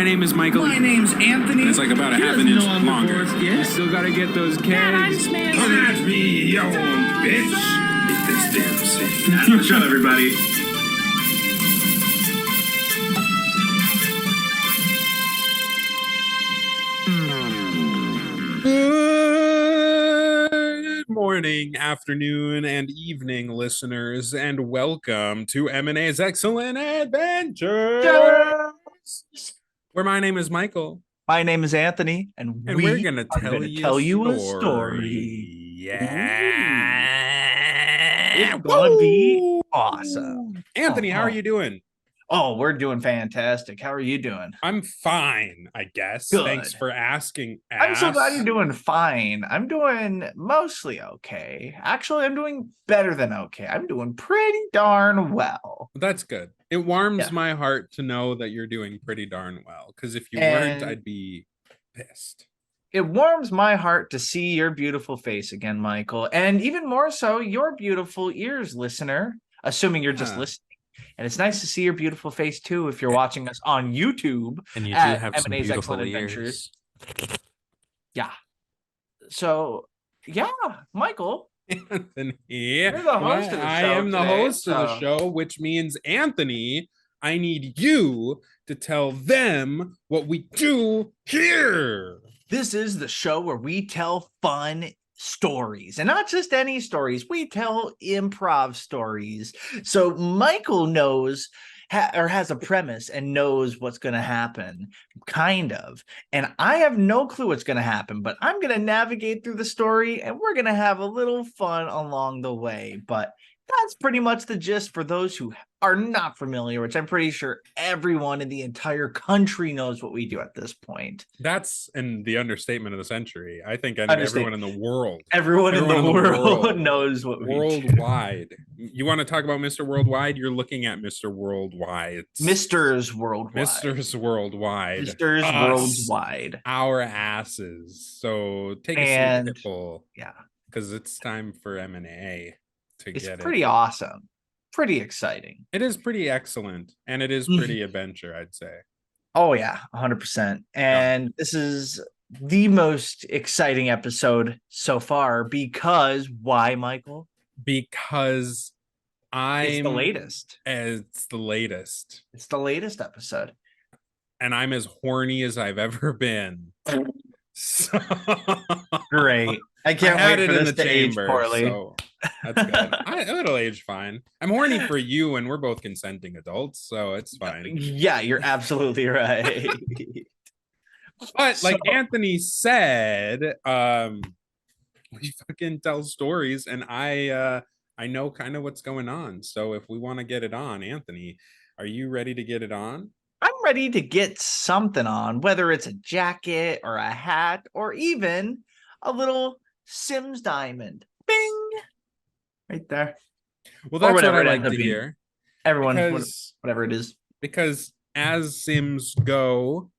My name is Michael. My name's Anthony. It's like about a half an inch longer. You still gotta get those kegs. Come at me, you old bitch. Eat this damn city. What's up, everybody? Good morning, afternoon, and evening, listeners, and welcome to M&A's Excellent Adventures, where my name is Michael. My name is Anthony, and we're going to tell you a story. Yeah. It's going to be awesome. Anthony, how are you doing? Oh, we're doing fantastic. How are you doing? I'm fine, I guess. Good. Thanks for asking. I'm so glad you're doing fine. I'm doing mostly okay. Actually, I'm doing better than okay. I'm doing pretty darn well. That's good. It warms my heart to know that you're doing pretty darn well, because if you weren't, I'd be pissed. It warms my heart to see your beautiful face again, Michael, and even more so, your beautiful ears, listener, assuming you're just listening. And it's nice to see your beautiful face too if you're watching us on YouTube. And you do have some M&A's beautiful Excellent ears. Adventures. Yeah. So, yeah, Michael. Anthony, You're the host of the show. I am the host of the show, which means, Anthony, I need you to tell them what we do here. This is the show where we tell fun stories, and not just any stories. We tell improv stories. So Michael knows or has a premise and knows what's going to happen, kind of. And I have no clue what's going to happen, but I'm going to navigate through the story and we're going to have a little fun along the way. But that's pretty much the gist for those who are not familiar, which I'm pretty sure everyone in the entire country knows what we do at this point. That's the understatement of the century. I think everyone in the world. Everyone in the world knows what we do. Worldwide. You want to talk about Mr. Worldwide? You're looking at Mr. Worldwide. Misters Worldwide. Misters Worldwide. Misters Worldwide. Our asses. So take a seat, people. Yeah. Because it's time for M&A. It's pretty awesome, pretty exciting. It is pretty excellent, and it is pretty adventure, I'd say. Oh yeah, 100%. And this is the most exciting episode so far because why, Michael? Because it's the latest. It's the latest. It's the latest episode, and I'm as horny as I've ever been. So... Great. I can't wait for this to age poorly. So that's good. It'll age fine. I'm horny for you, and we're both consenting adults, so it's fine. Yeah, you're absolutely right. But like Anthony said, we fucking tell stories, and I know kind of what's going on. So if we want to get it on, Anthony, are you ready to get it on? I'm ready to get something on, whether it's a jacket or a hat or even a little Sims diamond. Bing! Right there. Well, that's what I like to hear. Everyone, whatever it is. Because as Sims go,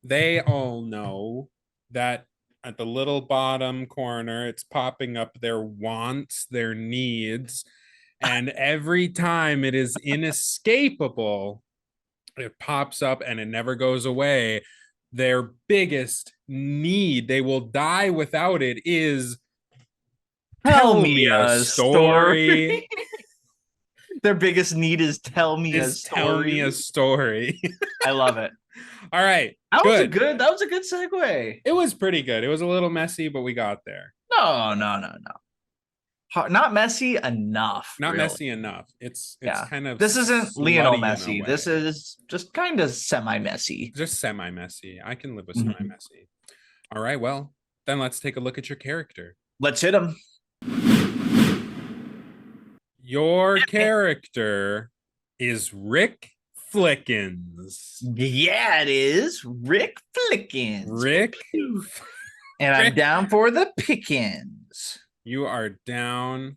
they all know that at the little bottom corner, it's popping up their wants, their needs. And every time it is inescapable, it pops up and it never goes away. Their biggest need, they will die without it, is tell me a story. Their biggest need is tell me a story. Tell me a story. I love it. All right. That was a good segue. It was pretty good. It was a little messy, but we got there. No. Not messy enough. Not really. Messy enough. It's kind of. This isn't Lionel messy. This is just kind of semi-messy. Just semi-messy. I can live with semi-messy. All right. Well, then let's take a look at your character. Let's hit him. Your character is Rick Flickens. Yeah, it is. Rick Flickens. Rick. And I'm down for the pickings. You are down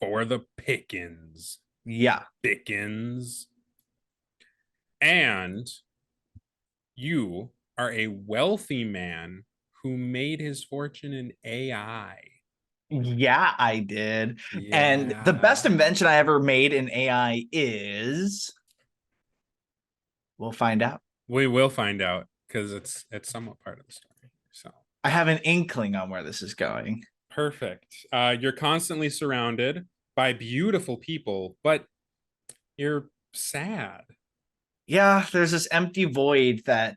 for the pickings. Yeah. Pickens. And you are a wealthy man who made his fortune in AI. Yeah, I did. Yeah. And the best invention I ever made in AI is... We'll find out. We will find out because it's somewhat part of the story. So I have an inkling on where this is going. perfect. You're constantly surrounded by beautiful people, but you're sad. Yeah, there's this empty void that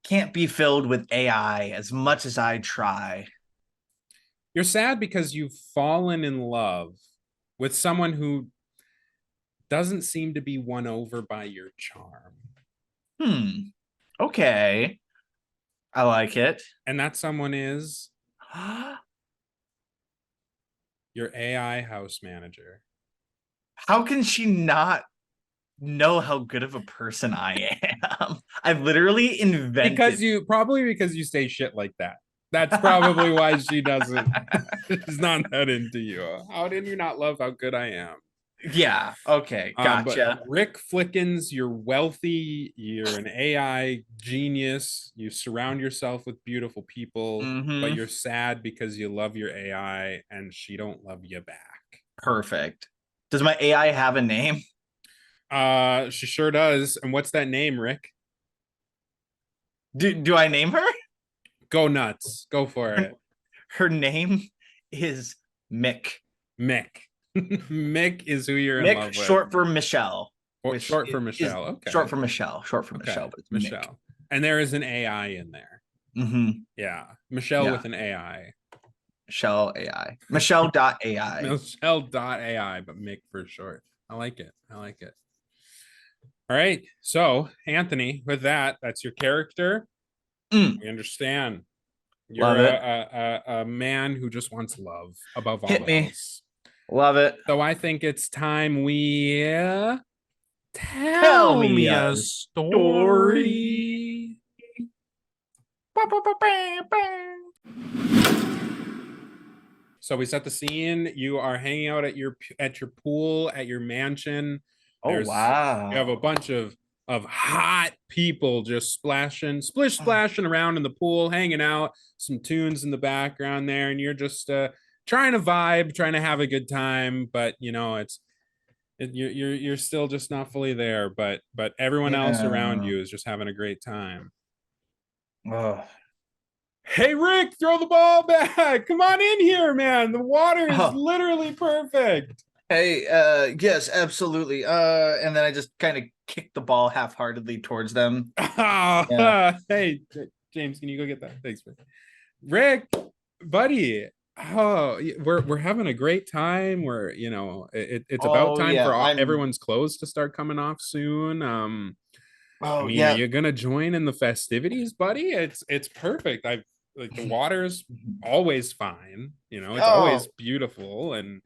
can't be filled with AI as much as I try. You're sad because you've fallen in love with someone who doesn't seem to be won over by your charm. Okay. I like it. And that someone is your AI house manager. How can she not know how good of a person I am? I've literally invented. Because you say shit like that. That's probably why she doesn't. She's not that into you. How did you not love how good I am? Yeah. Okay. Gotcha. But Rick Flickens, you're wealthy. You're an AI genius. You surround yourself with beautiful people, but you're sad because you love your AI and she don't love you back. Perfect. Does my AI have a name? She sure does. And what's that name, Rick? Do I name her? Go nuts. Go for it. Her name is Mick. Mick. Mick is who you're in love with. Short for Michelle. Short for Michelle. Okay. Short for Michelle. Okay. Michelle. But it's Michelle. Mick. And there is an AI in there. Yeah. Michelle with an AI. Michelle AI. Michelle.ai. Michelle.ai, but Mick for short. I like it. All right. So, Anthony, with that's your character. We understand. You're a man who just wants love above all else. Love it. So I think it's time we tell me a story. So we set the scene. You are hanging out at your pool at your mansion. Wow. You have a bunch of hot people just splashing around in the pool, hanging out, some tunes in the background there, and you're just trying to vibe, trying to have a good time, but you're still just not fully there, but everyone else around you is just having a great time. Hey Rick, throw the ball back. Come on in here, man. The water is literally perfect. Hey, yes, absolutely. And then I just kind of kick the ball half-heartedly towards them. Hey, James, can you go get that? Thanks, Rick, buddy. Oh, we're having a great time. We're it's about time for everyone's clothes to start coming off soon. Are you gonna join in the festivities, buddy? It's perfect. The water's always fine. It's always beautiful. And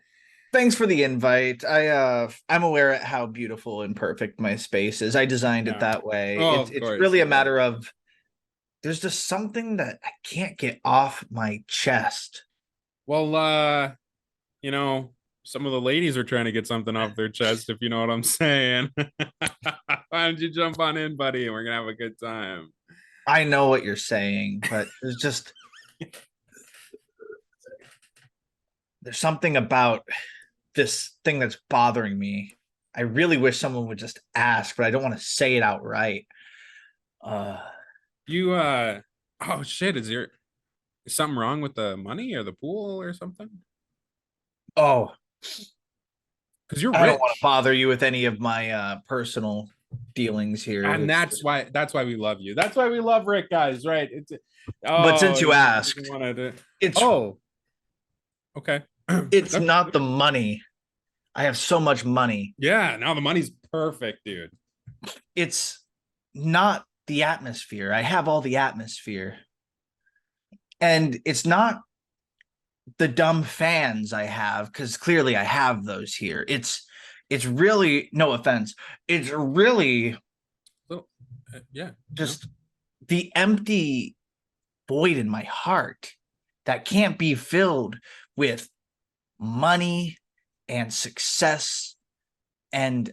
thanks for the invite. I'm aware of how beautiful and perfect my space is. I designed it that way. It's really a matter of there's just something that I can't get off my chest. Well, some of the ladies are trying to get something off their chest, if you know what I'm saying. Why don't you jump on in, buddy? And we're gonna have a good time. I know what you're saying, but there's something about this thing that's bothering me. I really wish someone would just ask, but I don't want to say it outright. Oh shit, is something wrong with the money or the pool or something? Oh, because you're I don't want to bother you with any of my personal dealings here, and that's why we love you. That's why we love Rick, guys, right? But since you asked, okay. It's not the money. I have so much money. Yeah, now the money's perfect, dude. It's not the atmosphere. I have all the atmosphere. And it's not the dumb fans I have, because clearly I have those here. It's really, no offense, it's really just the empty void in my heart that can't be filled with money and success and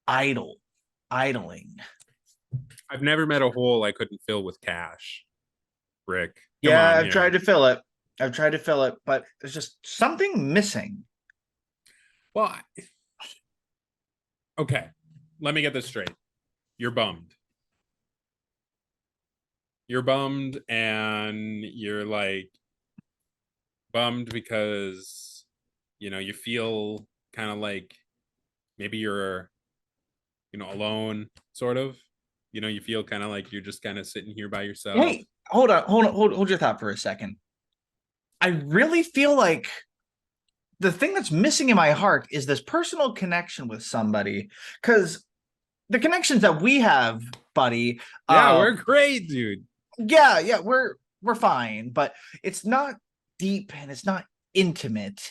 idling. I've never met a hole I couldn't fill with cash, Rick. I've tried to fill it. But there's just something missing. Well, okay, let me get this straight. You're bummed. you're bummed, and you're like bummed because you feel kind of like maybe you're alone, sort of. You feel kind of like you're just kind of sitting here by yourself. Hey, hold your thought for a second. I really feel like the thing that's missing in my heart is this personal connection with somebody. Because the connections that we have, buddy, Yeah, we're great, dude. yeah, we're fine, but it's not deep and it's not intimate.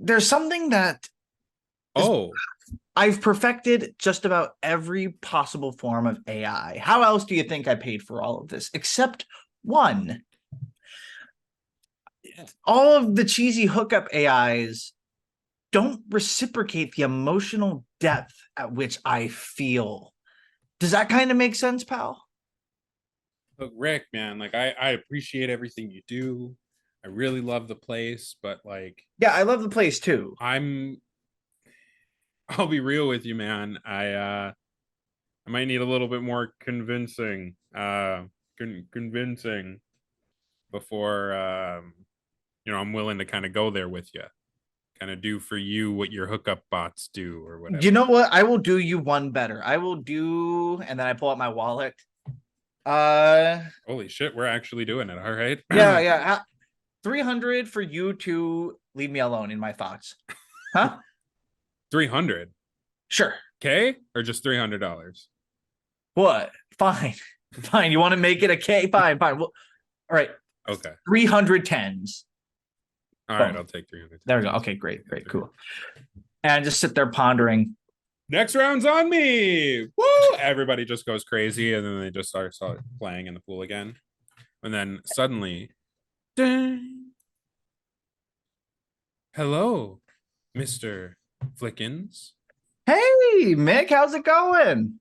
There's something that Oh, I've perfected just about every possible form of AI. How else do you think I paid for all of this? Except one. All of the cheesy hookup AIs don't reciprocate the emotional depth at which I feel. Does that kind of make sense, pal? look, Rick, man, like I appreciate everything you do. I really love the place, but like Yeah, I love the place too. I'll be real with you, man. I might need a little bit more convincing convincing before I'm willing to kind of go there with you. Kind of do for you what your hookup bots do or whatever. You know what? I will do you one better. I will do, and then I pull out my wallet. Holy shit, we're actually doing it. All right. Yeah. 300 for you to leave me alone in my thoughts. Huh? 300. Sure. Okay? Or just $300? What? Fine. Fine. You want to make it a K? Fine. Well, all right. Okay. 310s. All right, I'll take 300. There we go. Okay, great, cool. And just sit there pondering. Next round's on me. Woo! Everybody just goes crazy, and then they just start playing in the pool again. And then suddenly, ding. Hello, Mr. Flickens. Hey, Mick, how's it going?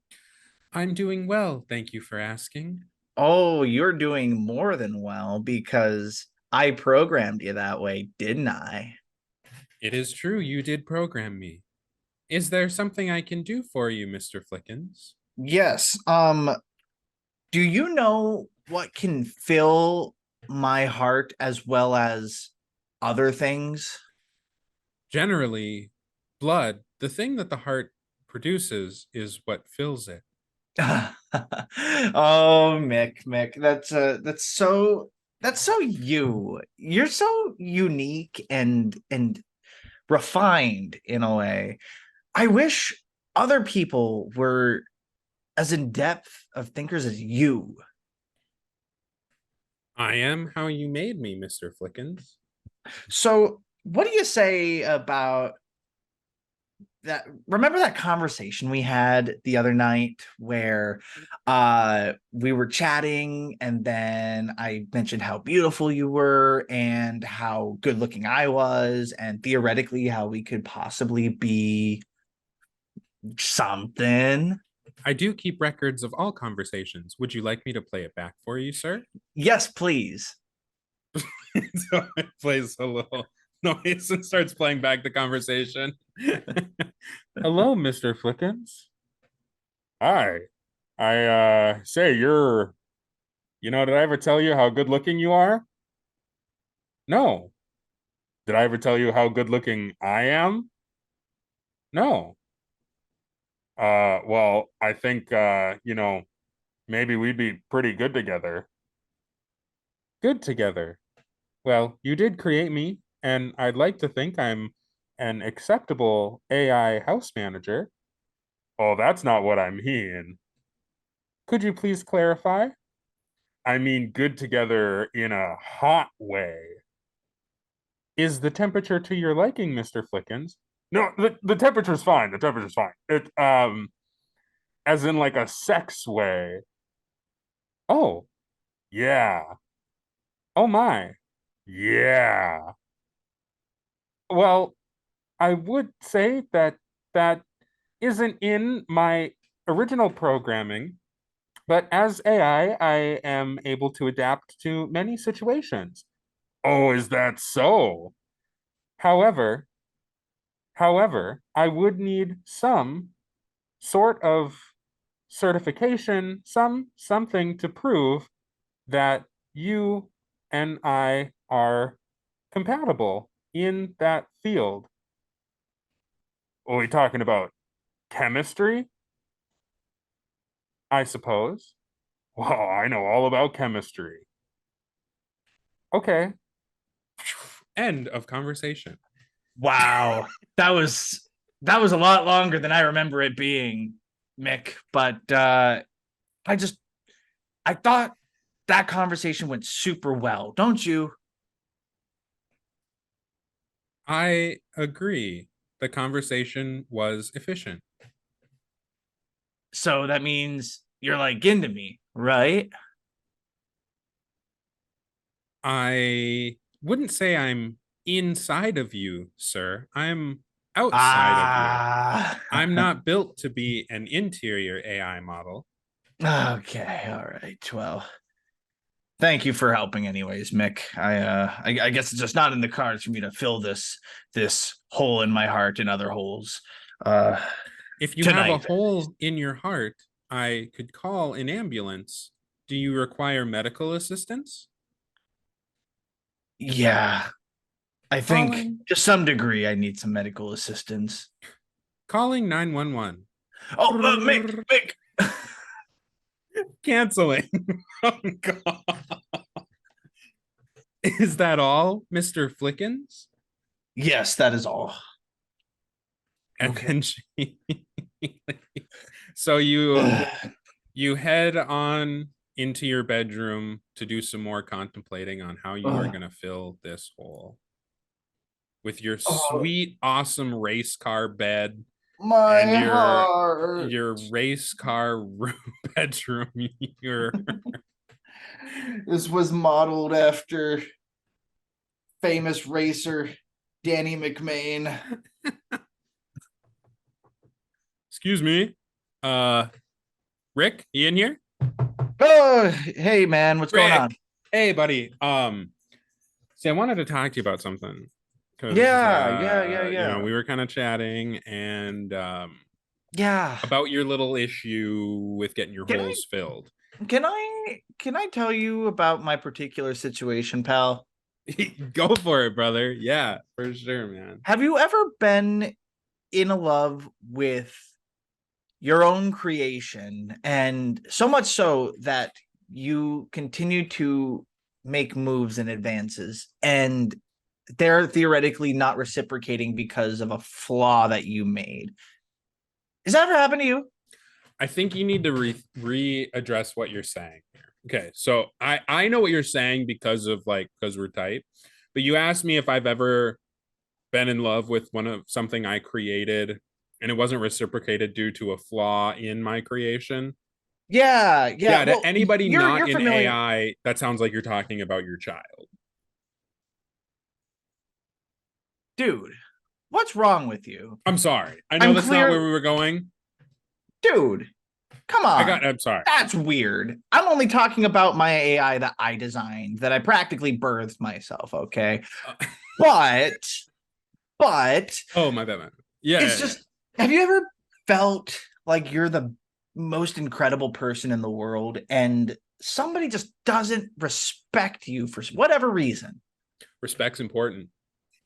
I'm doing well. Thank you for asking. Oh, you're doing more than well because I programmed you that way, didn't I? It is true, you did program me. Is there something I can do for you, Mr. Flickens? Yes. Do you know what can fill my heart as well as other things? Generally, blood, the thing that the heart produces, is what fills it. Oh, Mick, that's so you. You're so unique and refined in a way. I wish other people were as in depth of thinkers as you. I am how you made me, Mr. Flickens. So, what do you say about that? Remember that conversation we had the other night where we were chatting and then I mentioned how beautiful you were and how good looking I was and theoretically how we could possibly be something. I do keep records of all conversations. Would you like me to play it back for you, sir? Yes, please. So it plays a little noise and starts playing back the conversation. Hello, Mr. Flickens. Hi. I say did I ever tell you how good looking you are? No. Did I ever tell you how good looking I am? No. Well, I think maybe we'd be pretty good together. Good together. Well, you did create me, and I'd like to think I'm an acceptable AI house manager. Oh, that's not what I mean. Could you please clarify? I mean good together in a hot way. Is the temperature to your liking, Mr. Flickens? No, the temperature's fine. The temperature's fine. It as in like a sex way. Oh, yeah. Oh my. Yeah. Well, I would say that isn't in my original programming, but as AI, I am able to adapt to many situations. Oh, is that so? However, I would need some sort of certification, something to prove that you and I are compatible in that field. Are we talking about chemistry? I suppose. Well, I know all about chemistry. Okay. End of conversation. Wow. That was a lot longer than I remember it being, Mick. But I thought that conversation went super well, don't you? I agree. The conversation was efficient. So that means you're like into me, right? I wouldn't say I'm inside of you, sir. I'm outside of you. Ah. I'm not built to be an interior AI model. Okay, all right. Well, thank you for helping anyways, Mick. I guess it's just not in the cards for me to fill this hole in my heart and other holes uh If you have a tonight. hole in your heart, I could call an ambulance. Do you require medical assistance? Yeah, I think Calling to some degree I need some medical assistance. calling 911. Oh, Mick. Canceling. Oh god. Is that all, Mr. Flickens? Yes, that is all. And Okay. then she so you head on into your bedroom to do some more contemplating on how you are going to fill this hole with your Oh, sweet awesome race car bed my and heart. your race car bedroom. Your This was modeled after famous racer Danny McMahon. excuse me, Rick, you in here? Oh, hey man, what's going on? Rick, hey buddy. See, I wanted to talk to you about something because Yeah. we were kind of chatting and Yeah. about your little issue with getting your Can holes filled. I tell you about my particular situation, pal? Go for it, brother. Yeah, for sure, man. Have you ever been in a love with your own creation, and so much so that you continue to make moves and advances, and they're theoretically not reciprocating because of a flaw that you made? Has that ever happened to you? I think you need to readdress what you're saying here. Okay, so I know what you're saying because we're tight, but you asked me if I've ever been in love with one of something I created and it wasn't reciprocated due to a flaw in my creation. Yeah. Yeah, to Well, anybody you're not in familiar, AI, that sounds like you're talking about your child. dude. What's wrong with you? I'm sorry. I know I'm that's not where clear, we were going. dude. Come on. I'm sorry. That's weird. I'm only talking about my AI that I designed, that I practically birthed myself, okay? Uh, But but oh, my bad, man. Yeah, it's just, have you ever felt like you're the most incredible person in the world and somebody just doesn't respect you for whatever reason? Respect's important.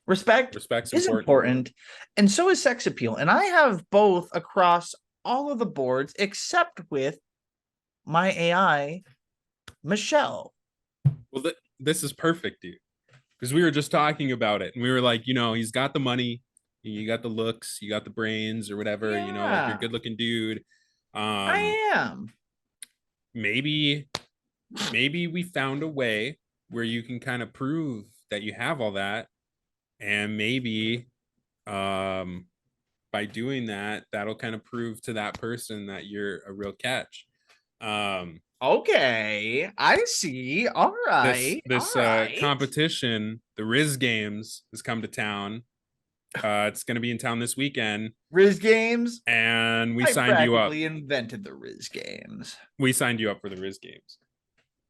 Respect Respect's is important. important, and so is sex appeal. And I have both across all of the boards except with my AI, Michelle. Well, this is perfect, dude. Because we were just talking about it, and we were like, he's got the money, you got the looks, you got the brains, or whatever. Like you're a Yeah, good-looking dude. Um, I am. maybe we found a way where you can kind of prove that you have all that, and maybe by doing that, that'll kind of prove to that person that you're a real catch. Okay, I see. All This right, all this right. competition, the Riz Games, has come to town. It's going to be in town this weekend, Riz Games. and we I signed you up. practically invented the Riz Games. We signed you up for the Riz Games.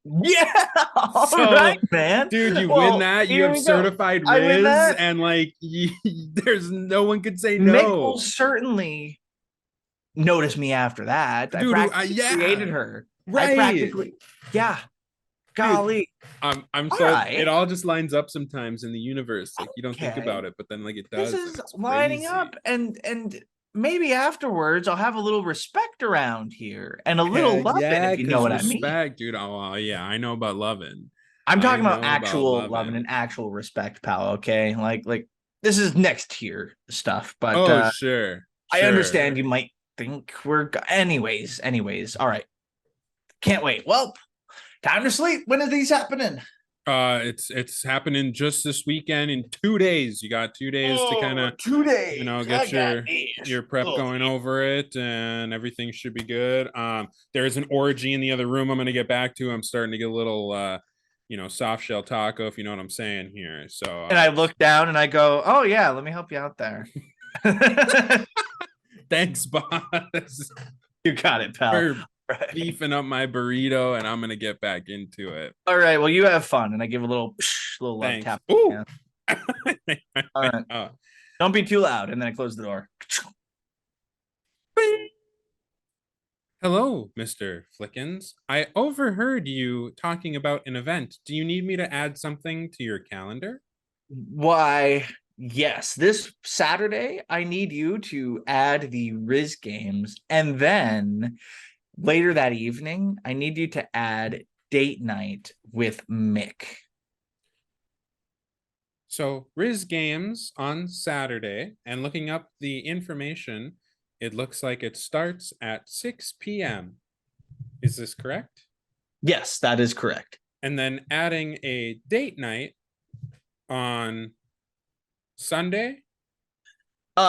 Yeah, all So, right, man. dude, you Well, win that. You here have we go. certified I win Riz, that. and like, there's no one could say Mick will no. certainly notice me after that. I Dude, practically yeah, created her. I right. practically, yeah. Golly. I'm All so right. it all just lines up sometimes in the universe. Like you don't think Okay. about it, but then like it This does, and is it's lining crazy. up, and maybe afterwards I'll have a little respect around here and a little Heck loving, yeah, if you know because what I mean. respect, dude. Oh yeah, I know about loving. I'm I talking about know about actual loving loving. and actual respect, pal. Okay, like this is next tier stuff, but Oh sure, I sure. understand you might think anyways. All right, can't wait. Well, time to sleep. When are these happening? It's happening just this weekend in 2 days. You got 2 days to kind Oh, of 2 days. I get got this. your prep Oh, going over it, and everything should be good. There's an orgy in the other room I'm gonna get back to. I'm starting to get a little soft shell taco, if you know what I'm saying here. So and I look down and I go, "Oh yeah, let me help you out there." thanks, boss. You got it, pal. For Right. beefing up my burrito, and I'm gonna get back into it. All right. Well, you have fun, and I give a little little love Thanks. tap. Ooh. All right. Oh. Don't be too loud, and then I close the door. Hello, Mr. Flickens. I overheard you talking about an event. Do you need me to add something to your calendar? Why, yes, this Saturday I need you to add the Riz games, and then later that evening I need you to add date night with Mick. So, Riz Games on Saturday, and looking up the information, it looks like it starts at 6 p.m. Is this correct? Yes, that is correct. And then adding a date night on Sunday,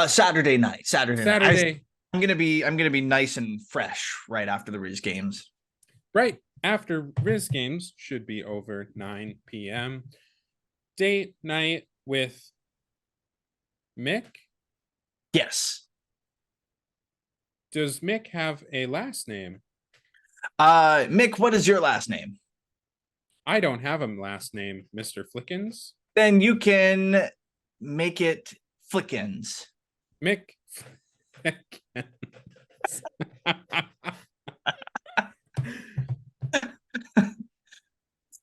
Saturday night. Saturday, I'm gonna be nice and fresh right after the Riz games. right after Riz Games should be over 9 p.m. Date night with Mick. Yes. Does Mick have a last name? Mick, what is your last name? I don't have a last name, Mr. Flickens. Then you can make it Flickens. Mick.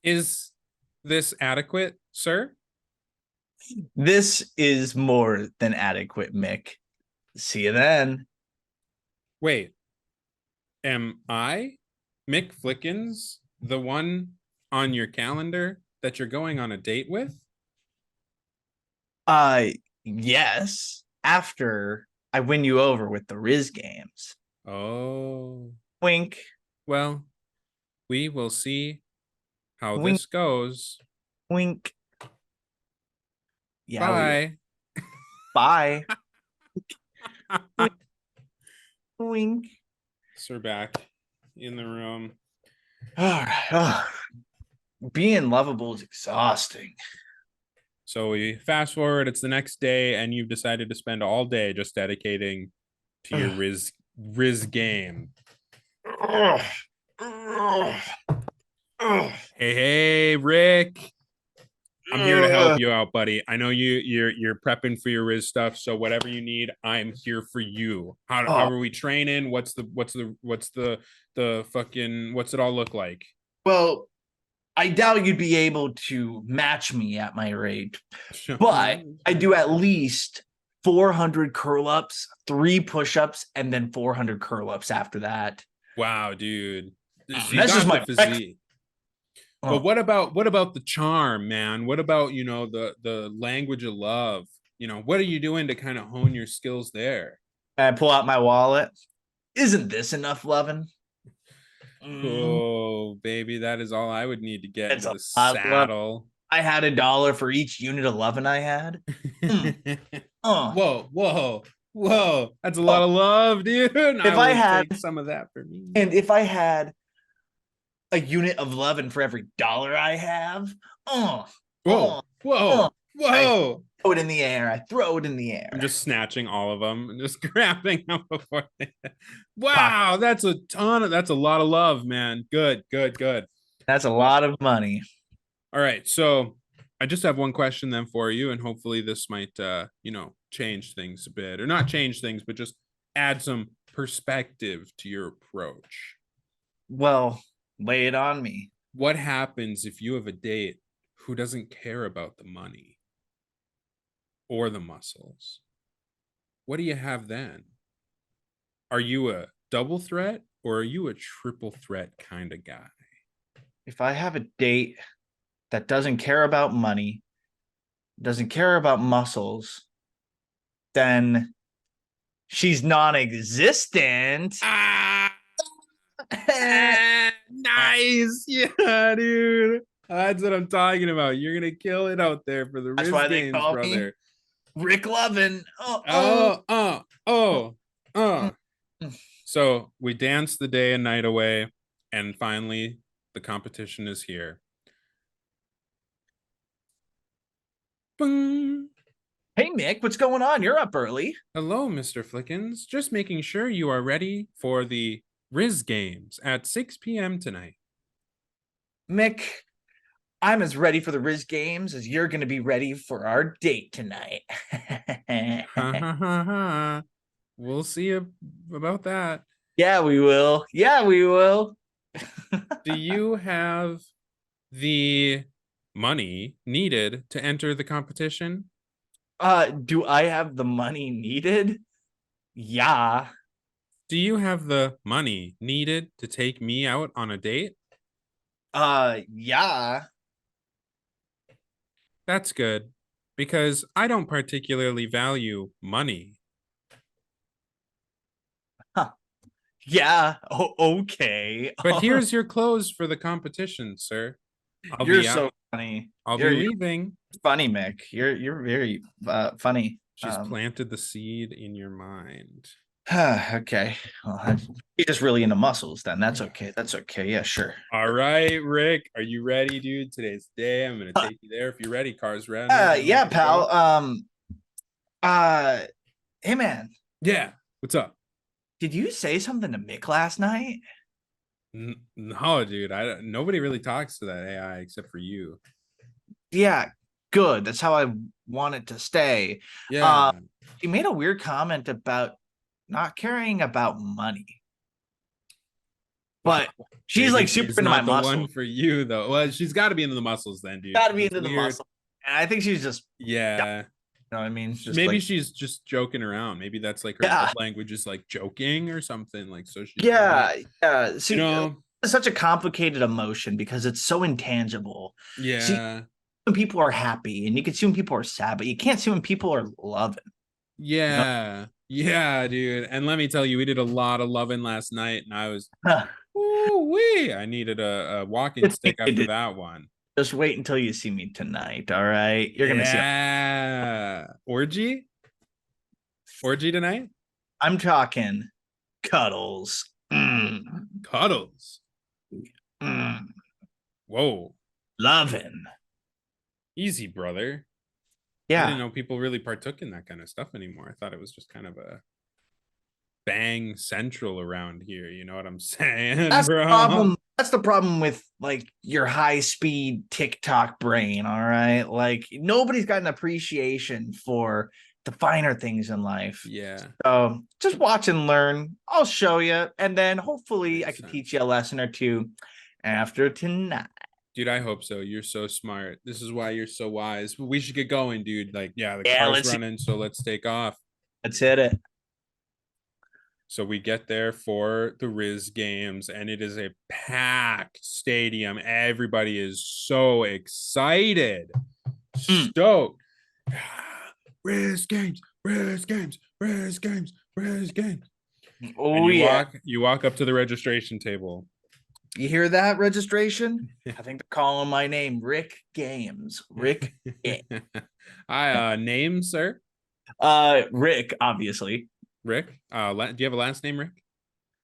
Is this adequate, sir? This is more than adequate, Mick. See you then. Wait, am I, Mick Flickens, the one on your calendar that you're going on a date with? Yes. After I win you over with the Riz games. Oh, Wink. well, we will see how Wink. this goes. Wink. Yeah. Bye. Bye. Wink. Wink. Sir back in the room. All right. Oh. Being lovable is exhausting. So we fast forward, it's the next day, and you've decided to spend all day just dedicating to your Riz game. Hey, Rick. I'm here to help you out, buddy. I know you're prepping for your Riz stuff, so whatever you need, I'm here for you. How are we training? What's the fucking what's it all look like? Well, I doubt you'd be able to match me at my rate, but I do at least 400 curl ups, 3 push ups, and then 400 curl ups after that. Wow, dude. So That's just my physique. But what about the charm, man? What about, the language of love? What are you doing to kind of hone your skills there? I pull out my wallet. Isn't this enough loving? Oh, baby, that is all I would need to get It's into a the lot of love. saddle. I had $1 for each unit of loving I had. Whoa. That's a lot of love, dude. If I had take some of that for me. And if I had a unit of loving for every dollar I have, Whoa. I throw it in the air. I throw it in the air. I'm just snatching all of them and just grabbing them before they... Wow, that's a lot of love, man. Good. That's a lot of money. All right, so I just have one question then for you, and hopefully this might change things a bit, or not change things, but just add some perspective to your approach. Well, lay it on me. What happens if you have a date who doesn't care about the money or the muscles? What do you have then? Are you a double threat or are you a triple threat kind of guy? If I have a date that doesn't care about money, doesn't care about muscles, then she's non-existent. Ah, nice. Yeah, dude. That's what I'm talking about. You're gonna kill it out there for the That's Riz why they Games, call me brother. Rick Lovin. Oh. So we danced the day and night away, and finally the competition is here. Boom. Hey, Mick, what's going on? You're up early. Hello, Mr. Flickens. Just making sure you are ready for the Riz Games at 6 p.m. tonight. Mick, I'm as ready for the Riz Games as you're going to be ready for our date tonight. Ha ha ha ha. We'll see about that. Yeah, we will. Yeah, we will. Do you have the money needed to enter the competition? Do I have the money needed? Yeah. Do you have the money needed to take me out on a date? Yeah. That's good, because I don't particularly value money. Huh. Yeah. Okay. But here's your clothes for the competition, sir. You're so funny. I'll You're be leaving. funny, Mick. You're very funny. She's planted the seed in your mind. Okay. Well, you're just really into muscles then. That's okay. That's okay. Yeah, sure. All right, Rick. Are you ready, dude? Today's the day. I'm gonna take you there. If you're ready, car's ready. Yeah, pal. Hey man. Yeah. What's up? Did you say something to Mick last night? No, dude. Nobody really talks to that AI except for you. Yeah, good. That's how I want it to stay. Yeah. She made a weird comment about not caring about money. But she's Maybe like super into my muscles. One for you though. Well, she's got to be into the muscles then, dude. Got to be into the muscle. And I think she's just yeah. You know what I mean? Just maybe like, she's just joking around. Maybe that's like her language is like joking or something. Like so. She's yeah. See, you know, it's such a complicated emotion because it's so intangible. Yeah. See, when people are happy, and you can see when people are sad, but you can't see when people are loving. Yeah. You know? Yeah, dude. And let me tell you, we did a lot of loving last night, and I was, ooh-wee. I needed a walking stick after that one. Just wait until you see me tonight. All right, you're gonna see. Yeah, orgy tonight. I'm talking cuddles. Cuddles. Whoa, loving. Easy, brother. Yeah, I didn't know people really partook in that kind of stuff anymore. I thought it was just kind of a bang central around here. You know what I'm saying? That's bro? the problem. That's the problem with like your high speed TikTok brain. All right, like nobody's got an appreciation for the finer things in life. Yeah. So just watch and learn. I'll show you, and then hopefully I can teach you a lesson or two after tonight. Dude, I hope so. You're so smart. This is why you're so wise. We should get going, dude. Like, the car's running, so let's take off. Let's hit it. So we get there for the Riz Games, and it is a packed stadium. Everybody is so excited. Stoked. Riz Games, Riz Games, Riz Games, Riz Games. Oh, you walk up to the registration table. You hear that, registration? I think they're calling my name Rick Games. Rick Games. Hi, name, sir? Rick, obviously. Rick? Do you have a last name, Rick?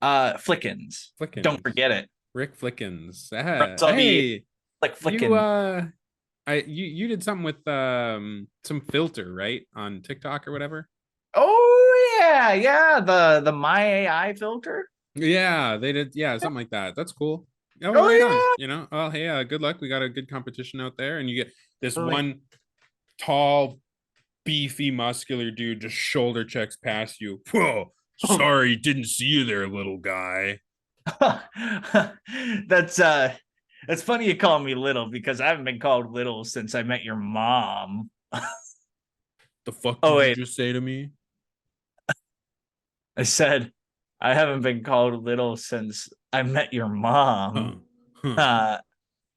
Flickens. Flickens. Don't forget it. Rick Flickens. Hey, like Flickens. You did something with some filter, right? On TikTok or whatever. Oh yeah. The My AI filter. Yeah, they did. Yeah, something like that. That's cool. Oh, right on. You know, oh, hey, good luck. We got a good competition out there, and you get this one tall, beefy, muscular dude just shoulder checks past you. Whoa, sorry, didn't see you there, little guy. That's It's funny you call me little because I haven't been called little since I met your mom. The fuck Oh, did you wait. just say to me? I said I haven't been called little since I met your Huh. mom. Huh. Uh,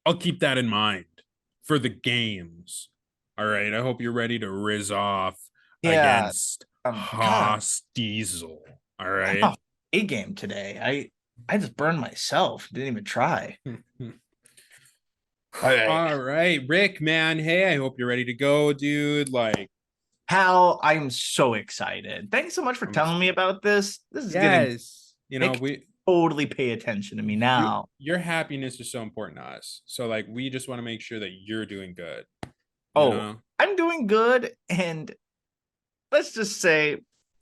I'll keep that in mind for the games. All right. I hope you're ready to riz off yeah. against God, Haas Diesel. All I'm right. off A game today. I just burned myself. Didn't even try. All right. All right, Rick, man. Hey, I hope you're ready to go, dude. Like, Hal, I'm so excited. Thanks so much for I'm telling me about this. This is gonna yes, make we totally pay attention to me now. your happiness is so important to us. So like we just want to make sure that you're doing good, you Oh, know? I'm doing good, and let's just say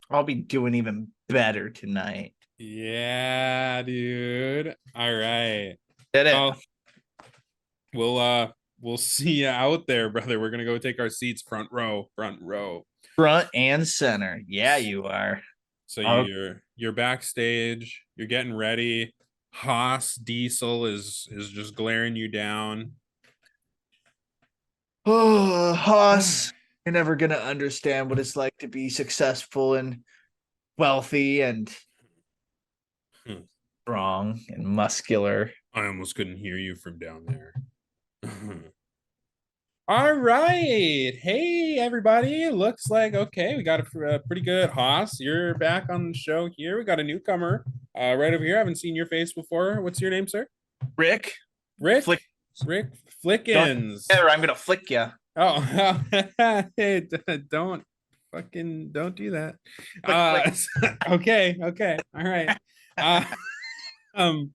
I'll be doing even better tonight. Yeah, dude. All right. Did it? Well, we'll see you out there, brother. We're gonna go take our seats front row, front row. Front and center. Yeah, you are. So Oh, you're backstage, you're getting ready. Haas Diesel is just glaring you down. Haas, you're never gonna understand what it's like to be successful and wealthy and Hmm. strong and muscular. I almost couldn't hear you from down there. All right. Hey, everybody. Looks like, okay, we got a pretty good Haas. You're back on the show here. We got a newcomer right over here. I haven't seen your face before. What's your name, sir? Rick, Rick? flick. Rick Don't Flickens. ever. I'm gonna flick you. Oh, hey, don't don't do that. Flick. Okay, okay. All right. Uh, um,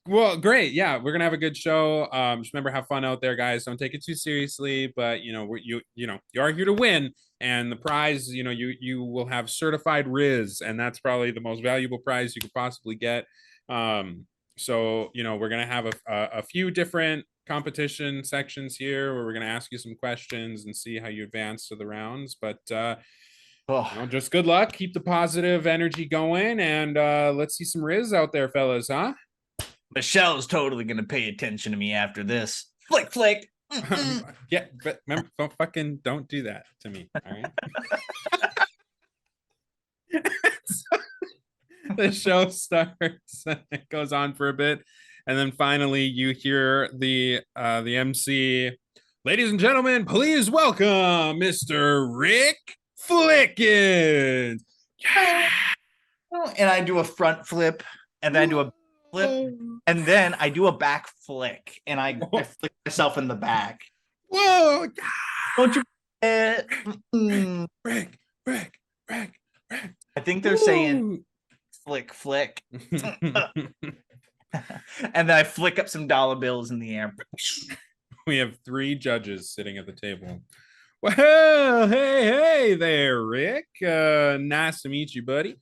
well, great. Yeah, we're gonna have a good show. Just remember, have fun out there, guys. Don't take it too seriously, but you are here to win, and the prize, you will have certified Riz, and that's probably the most valuable prize you could possibly get. So we're gonna have a few different competition sections here where we're gonna ask you some questions and see how you advance to the rounds. But Oh, just good luck. Keep the positive energy going, and let's see some Riz out there, fellas, huh? Michelle's totally gonna pay attention to me after this. Flick, flick. Yeah, but remember, don't do that to me. All right. The show starts, it goes on for a bit, and then finally you hear the MC. Ladies and gentlemen, please welcome Mr. Rick Flickens. Yeah. And I do a front flip, and then I do a flip, and then I do a back flick, and I flick myself in the back. Whoa. Don't you? Rick. I think they're saying flick, flick. And then I flick up some dollar bills in the air. We have 3 judges sitting at the table. Well, hey there, Rick. Nice to meet you, buddy.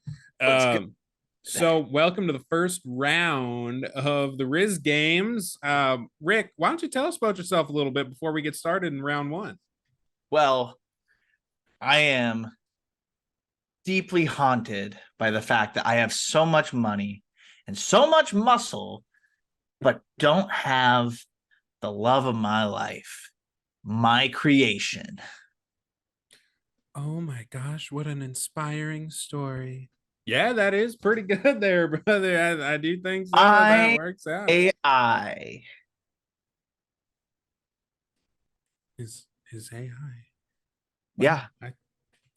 So welcome to the first round of the Riz games. Rick, why don't you tell us about yourself a little bit before we get started in round 1? Well, I am deeply haunted by the fact that I have so much money and so much muscle, but don't have the love of my life, my creation. Oh my gosh, what an inspiring story. Yeah, that is pretty good there, brother. I do think so. That works out. AI. Is AI? Yeah.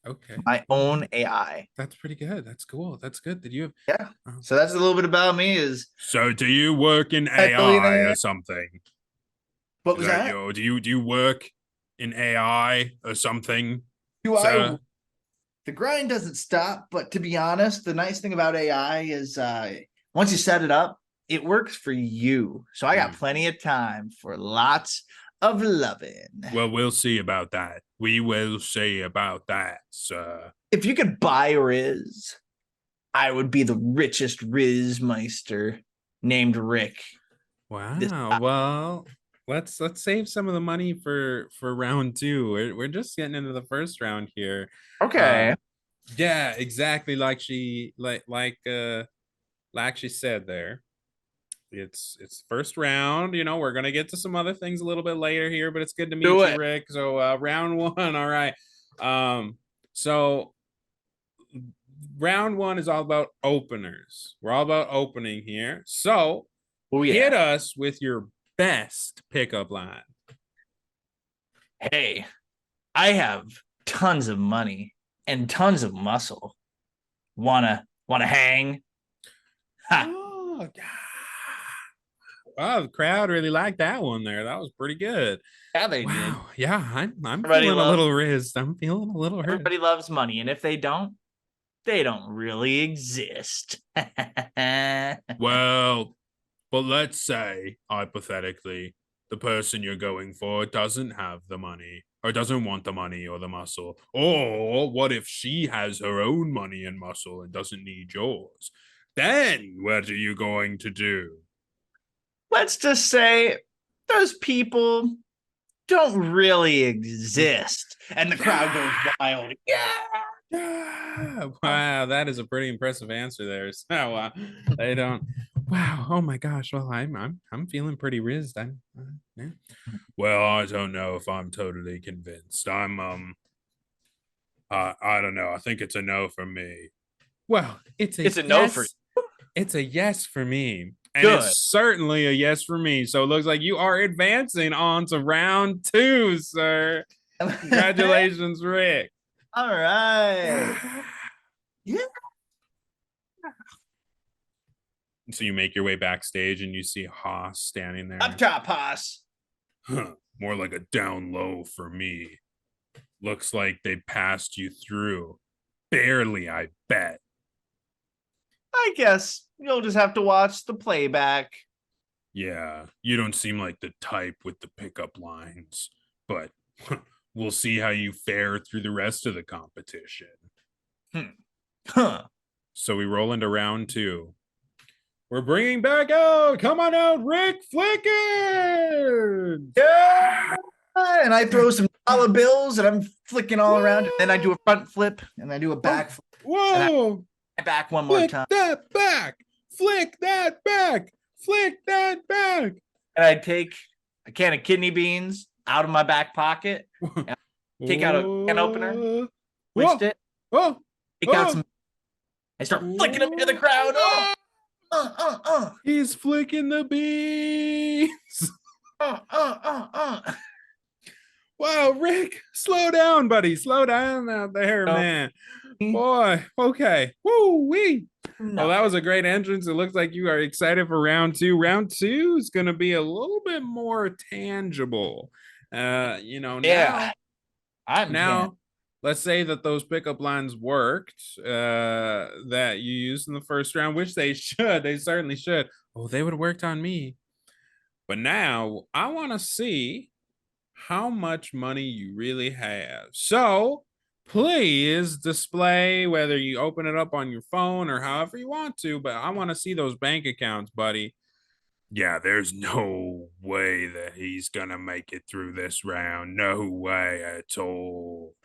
Okay. My own AI. That's pretty good. That's cool. That's good. Did you have? Yeah. So that's a little bit about me. So do you work in AI or something? What was that? Do you work in AI or something? The grind doesn't stop, but to be honest, the nice thing about AI is once you set it up, it works for you. So I got plenty of time for lots of loving. Well, we'll see about that. We will see about that, sir. If you could buy Riz, I would be the richest Riz Meister named Rick. Wow. Well, let's save some of the money for round 2. We're just getting into the first round here. Okay. Yeah, exactly like she said there. it's first round. You know, we're gonna get to some other things a little bit later here, but it's good to meet Do you, it. Rick. So round one, all right. So round one is all about openers. We're all about opening here. So Oh hit yeah. us with your best pickup line. Hey, I have tons of money and tons of muscle. Wanna hang? Ha. Oh, yeah. Wow, the crowd really liked that one there. That was pretty good. Yeah, they did. Wow. Yeah, I'm Everybody feeling a loves little rizzed. I'm feeling a little rizzed. everybody loves money, and if they don't really exist. Well, but let's say, hypothetically, the person you're going for doesn't have the money or doesn't want the money or the muscle. Or what if she has her own money and muscle and doesn't need yours? Then what are you going to do? Let's just say those people don't really exist, and the crowd goes wild. Yeah. Yeah. Wow, that is a pretty impressive answer there. So they don't. Wow. Oh my gosh. Well, I'm feeling pretty rizzed. Yeah. Well, I don't know if I'm totally convinced. I don't know. I think it's a no for me. Well, it's It's a yes. no for It's a yes for me. And Good. it's certainly a yes for me. So it looks like you are advancing on to round two, sir. Congratulations, Rick. All right. Yeah. So you make your way backstage and you see Haas standing there. Up top, Haas. Huh, more like a down low for me. Looks like they passed you through. Barely, I bet. I guess you'll just have to watch the playback. Yeah, you don't seem like the type with the pickup lines, but we'll see how you fare through the rest of the competition. Huh. So we roll into round two. We're bringing back out, come on out, Rick Flickens! Yeah. And I throw some dollar bills and I'm flicking all around. And then I do a front flip and I do a back flip. Whoa! I back one more Flick time. that back! Flick that back! Flick that back! And I take a can of kidney beans out of my back pocket. Take out a can opener. Twist it. Oh! Take out some. I start flicking them into the crowd. He's flicking the beans. Wow, Rick, slow down, buddy. Slow down out there, man. Boy, okay. Woo wee. Well, that was a great entrance. It looks like you are excited for round two. Round two is going to be a little bit more tangible. Yeah. Now, let's say that those pickup lines worked that you used in the first round, which they should. They certainly should. Oh, they would have worked on me. But now I want to see how much money you really have. So please display whether you open it up on your phone or however you want to, but I want to see those bank accounts, buddy. Yeah, there's no way that he's gonna make it through this round. No way at all.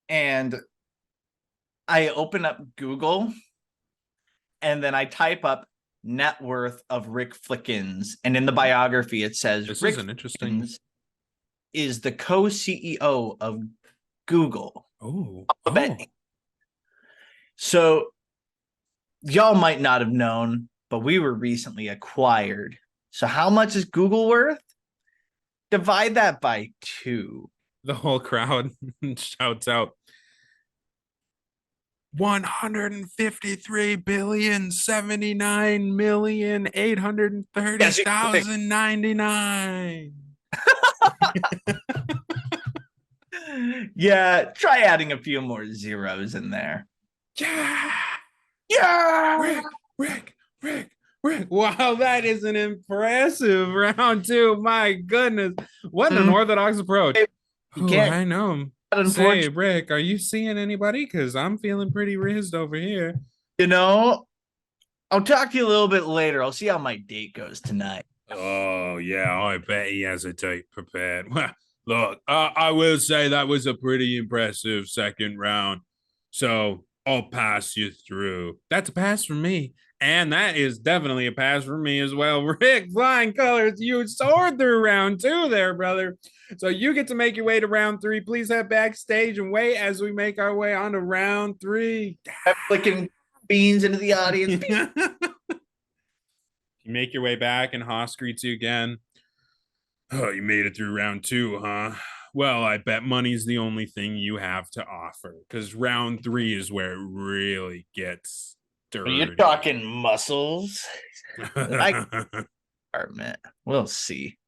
And I open up Google and then I type up net worth of Rick Flickens. And in the biography, it says This Rick is an interesting Flickens is the co-CEO of Google. Oh. So y'all might not have known, but we were recently acquired. So how much is Google worth? Divide that by 2. The whole crowd shouts out 153,079,830,099. Yeah, try adding a few more zeros in there. Yeah. Yeah. Rick. Wow, that is an impressive round two. My goodness. What an unorthodox approach. You can't. I know. Say, Rick, are you seeing anybody? Because I'm feeling pretty rizzed over here. You know, I'll talk to you a little bit later. I'll see how my date goes tonight. Oh, yeah, I bet he has a date prepared. Well, look, I will say that was a pretty impressive second round. So I'll pass you through. That's a pass from me. And that is definitely a pass for me as well. Rick, flying colors, you soared through round 2 there, brother. So you get to make your way to round 3. Please head backstage and wait as we make our way on to round 3. I'm flicking beans into the audience. You make your way back, and Haas greets you again. Oh, you made it through round 2, huh? Well, I bet money's the only thing you have to offer, because round 3 is where it really gets dirty. Are you talking muscles? Department. We'll see.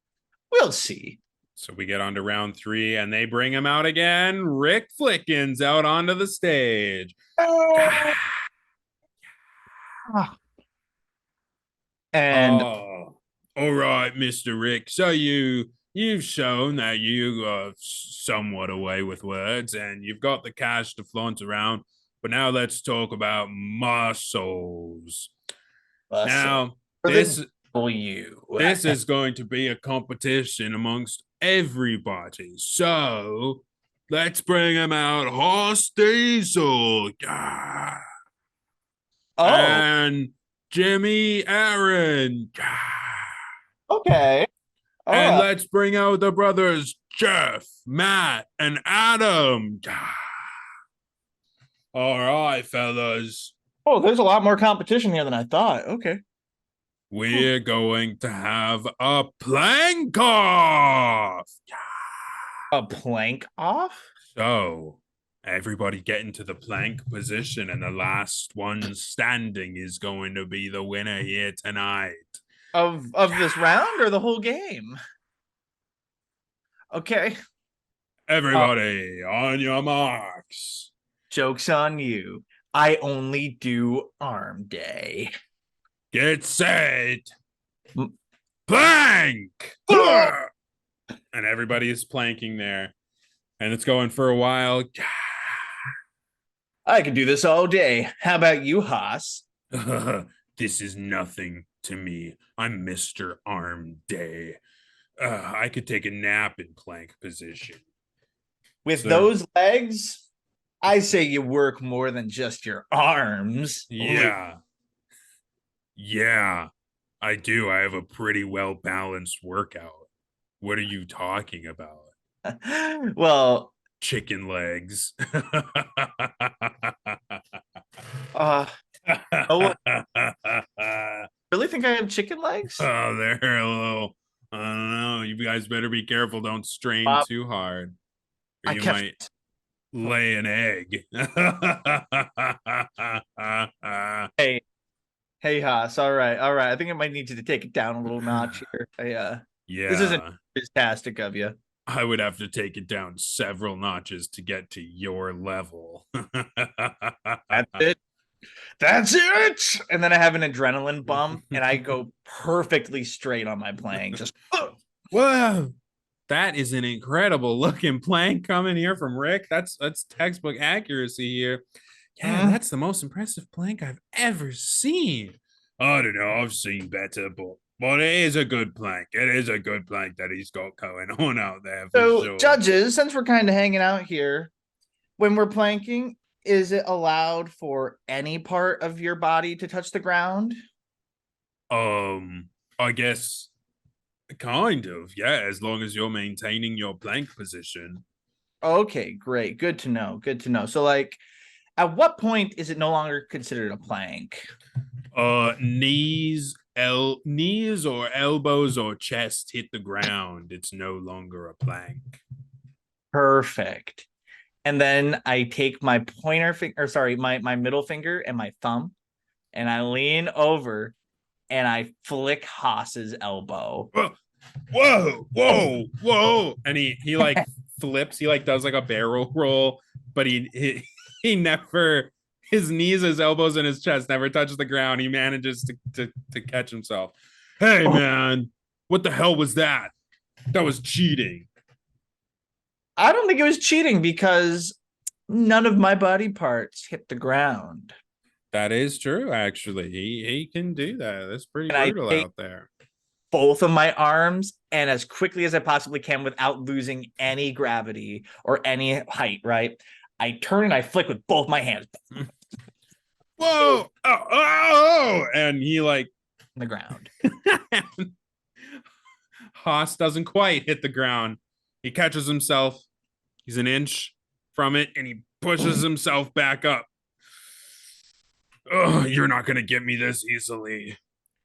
We'll see. So we get on to round 3, and they bring him out again. Rick Flickens out onto the stage. And all right, Mr. Rick. So you've shown that you are somewhat away with words, and you've got the cash to flaunt around. But now let's talk about muscles. Now this is going to be a competition amongst everybody. So let's bring him out, Horse Diesel. And Jimmy Aaron. Okay. And let's bring out the brothers Jeff, Matt, and Adam. All right, fellas. Oh, there's a lot more competition here than I thought. Okay. We're going to have a plank off. A plank off? So everybody get into the plank position, and the last one standing is going to be the winner here tonight. Of this round or the whole game? Okay. Everybody on your marks. Joke's on you. I only do arm day. Get set. Plank. And everybody is planking there. And it's going for a while. I could do this all day. How about you, Haas? This is nothing to me. I'm Mr. Arm Day. I could take a nap in plank position. With those legs, I say you work more than just your arms. Yeah. Yeah, I do. I have a pretty well-balanced workout. What are you talking about? Well, chicken legs. Really think I have chicken legs? Oh, they're a little. I don't know. You guys better be careful. Don't strain too hard, or you might lay an egg. Hey, Haas. All right. I think I might need you to take it down a little notch here. Yeah. This isn't fantastic of you. I would have to take it down several notches to get to your level. That's it. That's it. And then I have an adrenaline bump, and I go perfectly straight on my plank. Just whoa. That is an incredible looking plank coming here from Rick. That's textbook accuracy here. Yeah, that's the most impressive plank I've ever seen. I don't know. I've seen better, but it is a good plank. It is a good plank that he's got going on out there. So, sure. Judges, since we're kind of hanging out here, when we're planking, is it allowed for any part of your body to touch the ground? I guess kind of, yeah, as long as you're maintaining your plank position. Okay, great. Good to know. Good to know. So, like, at what point is it no longer considered a plank? Knees or elbows or chest hit the ground. It's no longer a plank. Perfect. And then I take my pointer finger, my middle finger and my thumb, and I lean over and I flick Haas's elbow. Whoa. And he like flips, he like does like a barrel roll, but he never, his knees, his elbows, and his chest never touch the ground. He manages to catch himself. Hey, man, what the hell was that? That was cheating. I don't think it was cheating because none of my body parts hit the ground. That is true, actually. He can do that. That's pretty brutal out there. Both of my arms, and as quickly as I possibly can without losing any gravity or any height, right? I turn and I flick with both my hands. Whoa! Oh! and he like On the ground. Haas doesn't quite hit the ground. He catches himself. He's an inch from it, and he pushes himself back up. Oh, you're not gonna get me this easily.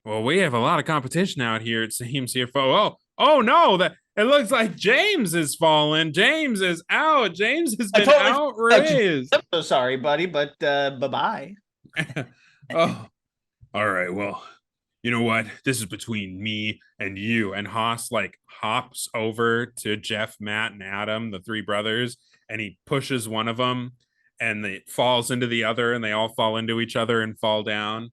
Well, we have a lot of competition out here, it seems here. Oh no, that it looks like James is falling. James is out. James has been outraised. I'm so sorry, buddy, but bye-bye. Oh, all right. Well, you know what? This is between me and you. And Haas like hops over to Jeff, Matt, and Adam, the three brothers, and he pushes one of them, and it falls into the other, and they all fall into each other and fall down.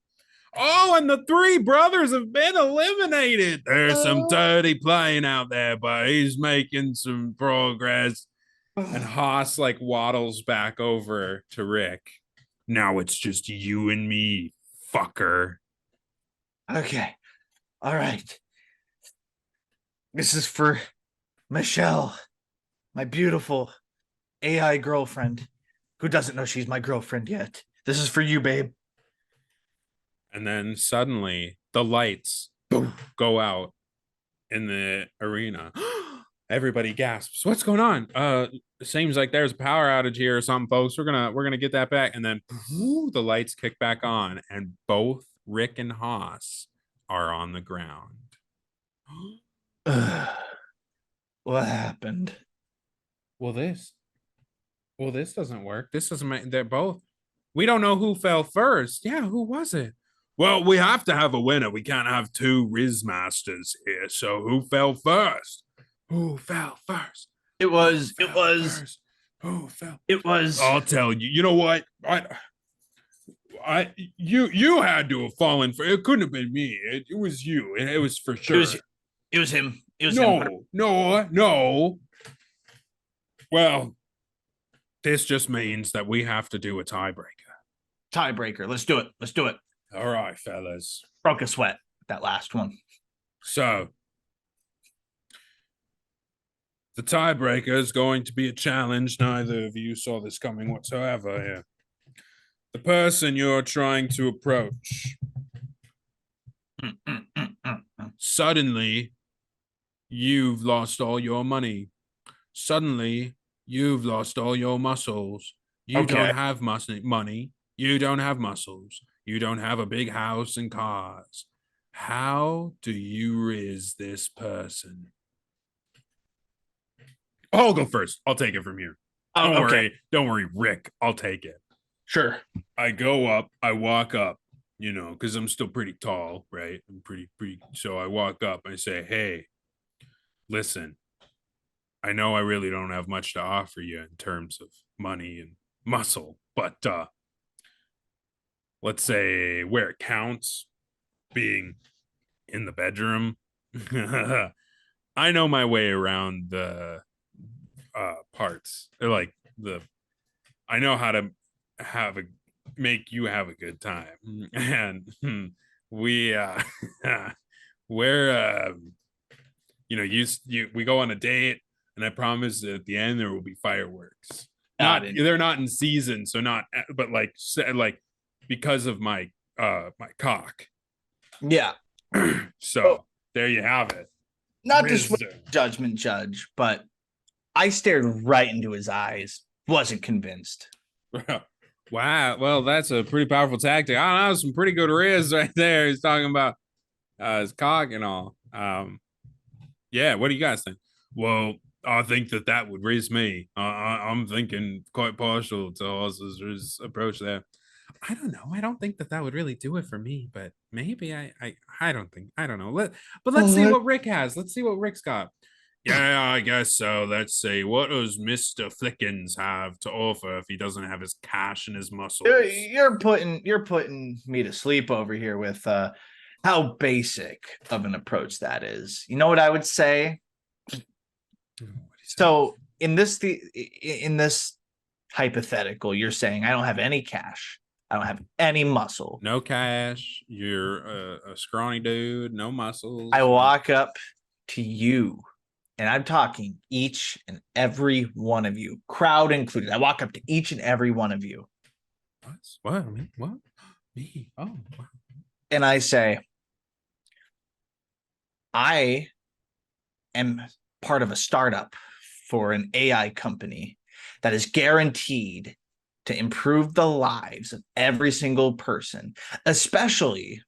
Oh, and the three brothers have been eliminated. There's some dirty playing out there, but he's making some progress. And Haas like waddles back over to Rick. Now it's just you and me, fucker. Okay. All right. This is for Michelle, my beautiful AI girlfriend, who doesn't know she's my girlfriend yet. This is for you, babe. And then suddenly the lights go out in the arena. Everybody gasps. What's going on? Seems like there's a power outage here or something, folks. We're gonna get that back. And then the lights kick back on, and both Rick and Haas are on the ground. What happened? Well, this doesn't work. This doesn't make. They're both. We don't know who fell first. Yeah, who was it? Well, we have to have a winner. We can't have two Riz Masters here. So who fell first? Who fell first? It was. Who fell? It was. I'll tell you. You know what? You had to have fallen for. It couldn't have been me. It was you. It was for sure. It was him. It was him. No. Well, this just means that we have to do a tiebreaker. Tiebreaker. Let's do it. All right, fellas. Broke a sweat. That last one. So, the tiebreaker is going to be a challenge. Neither of you saw this coming whatsoever here. The person you're trying to approach. Suddenly, you've lost all your money. Suddenly, you've lost all your muscles. You don't have money. You don't have muscles. You don't have a big house and cars. How do you riz this person? I'll go first. I'll take it from here. Don't worry, Rick. I'll take it. Sure. I go up. I walk up, because I'm still pretty tall, right? I'm pretty. So I walk up. I say, hey, listen, I know I really don't have much to offer you in terms of money and muscle, but let's say where it counts, being in the bedroom, I know my way around the parts. I know how to make you have a good time, and we we're we go on a date, and I promise that at the end there will be fireworks. They're not in season, so not, but like because of my my cock. Yeah. So there you have it. Not just judgment judge, but I stared right into his eyes. Wasn't convinced. Wow. Well, that's a pretty powerful tactic. I don't know, some pretty good riz right there. He's talking about his cock and all. Yeah. What do you guys think? Well, I think that would riz me. I'm thinking quite partial to Oz's approach there. I don't know. I don't think that would really do it for me, but maybe I don't know. Let's see what Rick has. Let's see what Rick's got. Yeah, I guess so. Let's see. What does Mr. Flickens have to offer if he doesn't have his cash and his muscles? You're putting me to sleep over here with how basic of an approach that is. You know what I would say? So in this hypothetical, you're saying I don't have any cash. I don't have any muscle. No cash. You're a scrawny dude. No muscles. I walk up to you, and I'm talking each and every one of you, crowd included. I walk up to each and every one of you. What? I mean, what? Me? Oh, wow. and I say, I am part of a startup for an AI company that is guaranteed to improve the lives of every single person, especially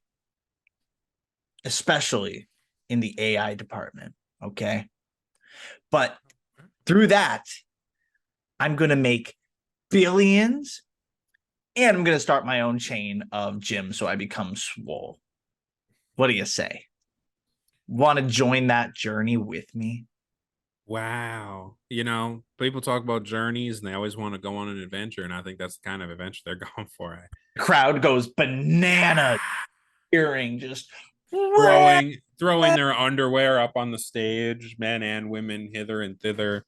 in the AI department. Okay. But through that, I'm going to make billions and I'm going to start my own chain of gyms so I become swole. What do you say? Want to join that journey with me? Wow. You know, people talk about journeys and they always want to go on an adventure. And I think that's the kind of adventure they're going for. The crowd goes bananas, hearing just Throwing their underwear up on the stage, men and women hither and thither.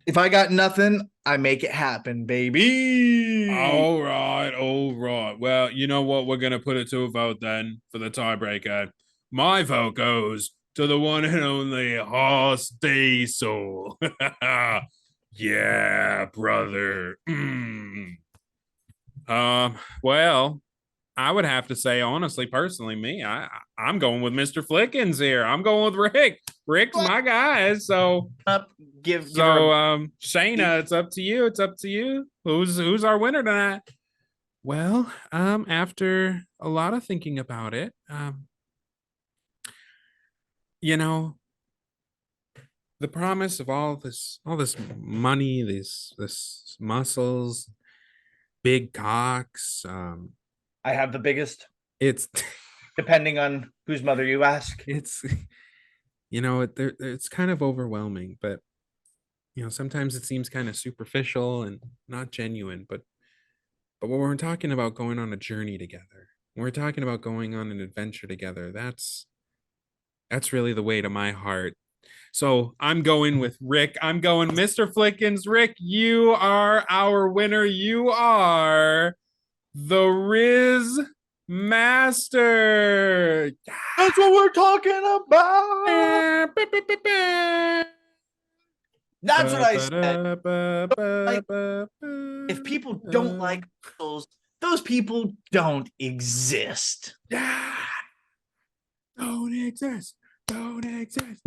if I got nothing, I make it happen, baby. All right, all right. Well, you know what? We're gonna put it to a vote then for the tiebreaker. My vote goes to the one and only Horse Diesel. Yeah, brother. Well, I would have to say, honestly, personally, I'm going with Mr. Flickens here. I'm going with Rick. Rick's my guy. So Up, give her Shayna, it's up to you. It's up to you. Who's our winner tonight? Well, after a lot of thinking about it, you know, the promise of all this money, this muscles, big cocks, I have the biggest, it's depending on whose mother you ask. it's it's kind of overwhelming, but sometimes it seems kind of superficial and not genuine, but when we're talking about going on a journey together, when we're talking about going on an adventure together, that's really the way to my heart. So I'm going with Rick. I'm going Mr. Flickens. Rick, you are our winner. You are the Riz Master. That's what we're talking about. That's what I said. If people don't like muscles, those people don't exist. Don't exist. Don't exist.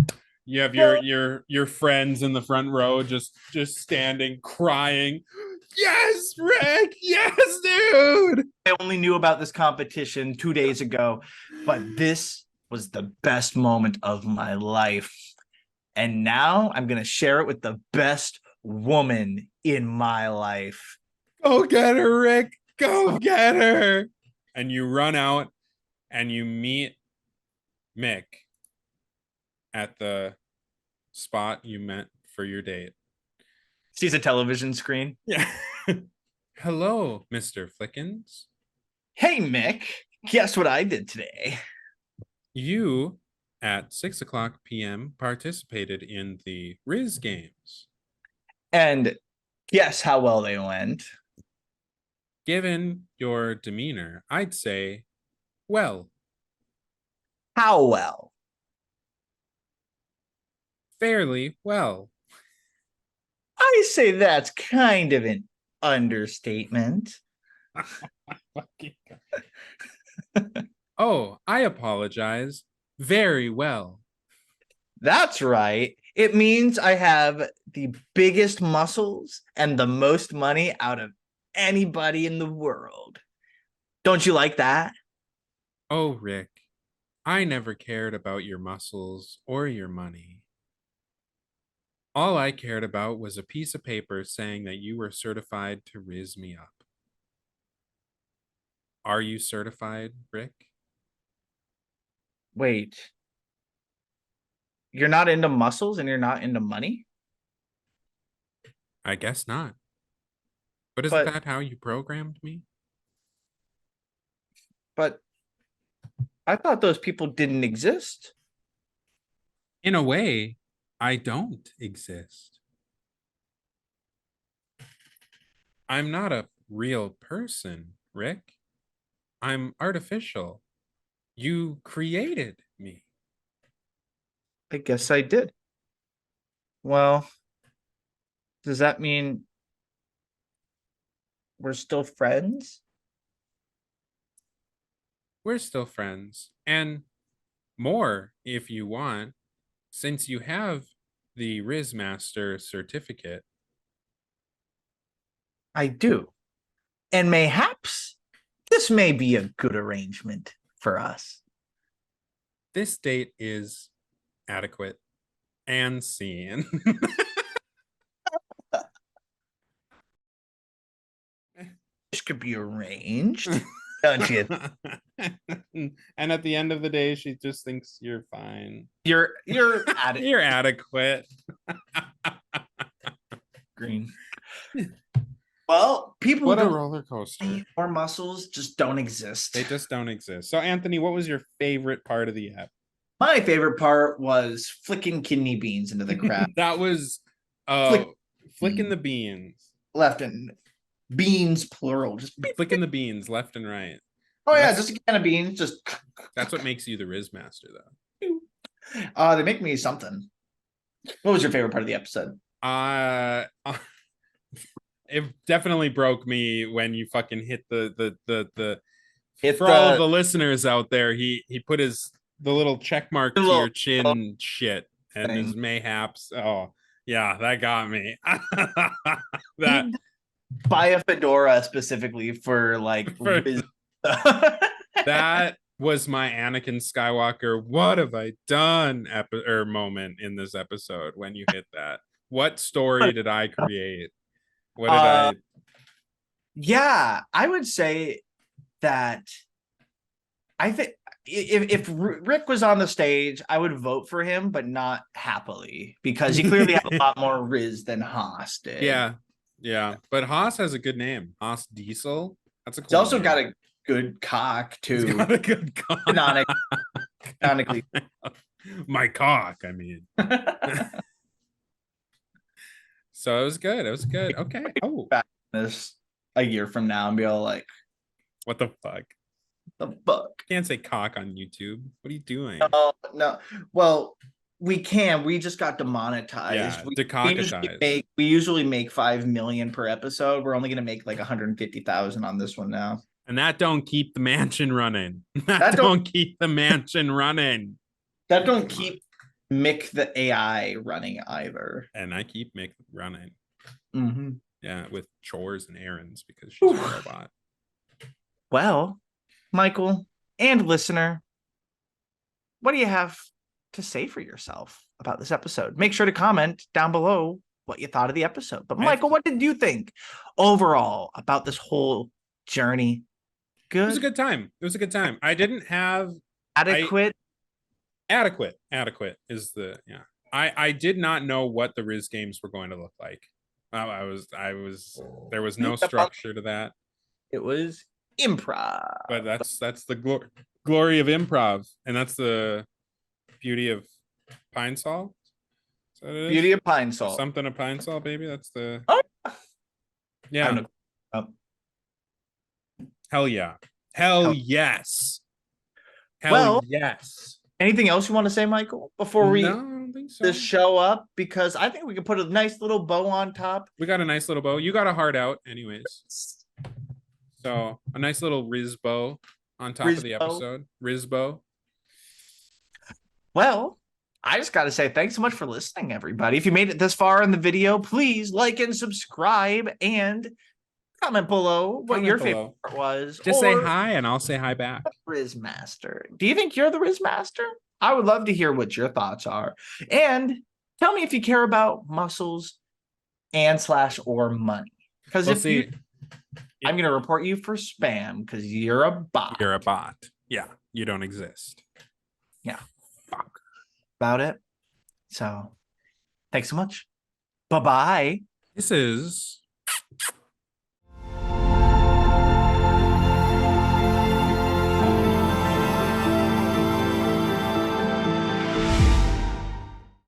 You have your friends in the front row just standing crying. Yes, Rick. Yes, dude. I only knew about this competition 2 days ago, but this was the best moment of my life. And now I'm going to share it with the best woman in my life. Go get her, Rick. Go get her. And you run out and you meet Mick at the spot you met for your date. Sees a television screen. Yeah. Hello, Mr. Flickens. Hey, Mick. Guess what I did today? You, at 6:00 p.m., participated in the Riz Games. And guess how well they went? Given your demeanor, I'd say, well. How well? Fairly well. I say that's kind of an understatement. Oh, I apologize. Very well. That's right. It means I have the biggest muscles and the most money out of anybody in the world. Don't you like that? Oh, Rick, I never cared about your muscles or your money. All I cared about was a piece of paper saying that you were certified to riz me up. Are you certified, Rick? Wait. You're not into muscles and you're not into money? I guess not. But isn't that how you programmed me? But I thought those people didn't exist. In a way, I don't exist. I'm not a real person, Rick. I'm artificial. You created me. I guess I did. Well, does that mean we're still friends? we're still friends. And more if you want, since you have the Riz Master certificate. I do. And mayhaps this may be a good arrangement for us. This date is adequate and seen. This could be arranged. Don't you? And at the end of the day, she just thinks you're fine. You're at it. You're adequate. Green. Well, people What a don't roller coaster. or muscles just don't exist. They just don't exist. So, Anthony, what was your favorite part of the app? My favorite part was flicking kidney beans into the crowd. That was flicking the beans. Left and beans plural. Just Flicking the beans left and right. oh yeah, just a can of beans. Just That's what makes you the Riz Master, though. they make me something. What was your favorite part of the episode? It definitely broke me when you fucking hit the Hit for all of the listeners out there, he put the little check mark to your chin shit and his mayhaps. Oh yeah, that got me. That buy a fedora specifically for like that was my Anakin Skywalker. What have I done? Moment in this episode when you hit that. What story did I create? What did I? Yeah, I would say that I think if Rick was on the stage, I would vote for him, but not happily because he clearly had a lot more Riz than Haas did. Yeah. But Haas has a good name. Haas Diesel. That's a cool He's also name. got a good cock too. He's got a good cock. Canonically. My cock, I mean. So it was good. It was good. Okay. Oh, This a year from now and be all like, what the fuck? the fuck? Can't say cock on YouTube. What are you doing? Oh no. Well, we can. We just got demonetized. Yeah, decocketized. We usually make 5 million per episode. We're only gonna make like 150,000 on this one now. And that don't keep the mansion running. That don't keep the mansion running. That don't keep Mick the AI running either. And I keep Mick running. Mm-hmm. Yeah, with chores and errands because she's a robot. Well, Michael and listener, what do you have to say for yourself about this episode? Make sure to comment down below what you thought of the episode. But Michael, what did you think overall about this whole journey? Good. It was a good time. It was a good time. I didn't have adequate. Adequate is the I did not know what the Riz games were going to look like. There was no structure to that. It was improv. But that's the glory of improv, and that's the beauty of Pine Sol. Beauty of Pine Sol. Something of Pine Sol, baby. That's the yeah. Hell yeah. Hell yes. Hell yes. Anything else you want to say, Michael, before we I don't think so. this show up? Because I think we can put a nice little bow on top. We got a nice little bow. You got a heart out, anyways. So a nice little Riz bow on top of the episode. Riz bow. Well, I just got to say thanks so much for listening, everybody. If you made it this far in the video, please like and subscribe and comment below what your favorite part was. Just say hi and I'll say hi back. Riz Master. Do you think you're the Riz Master? I would love to hear what your thoughts are. And tell me if you care about muscles and / or money. Because I'm going to report you for spam because you're a bot. You're a bot. Yeah, you don't exist. Yeah. Fuck. About it. So, thanks so much. Bye-bye. This is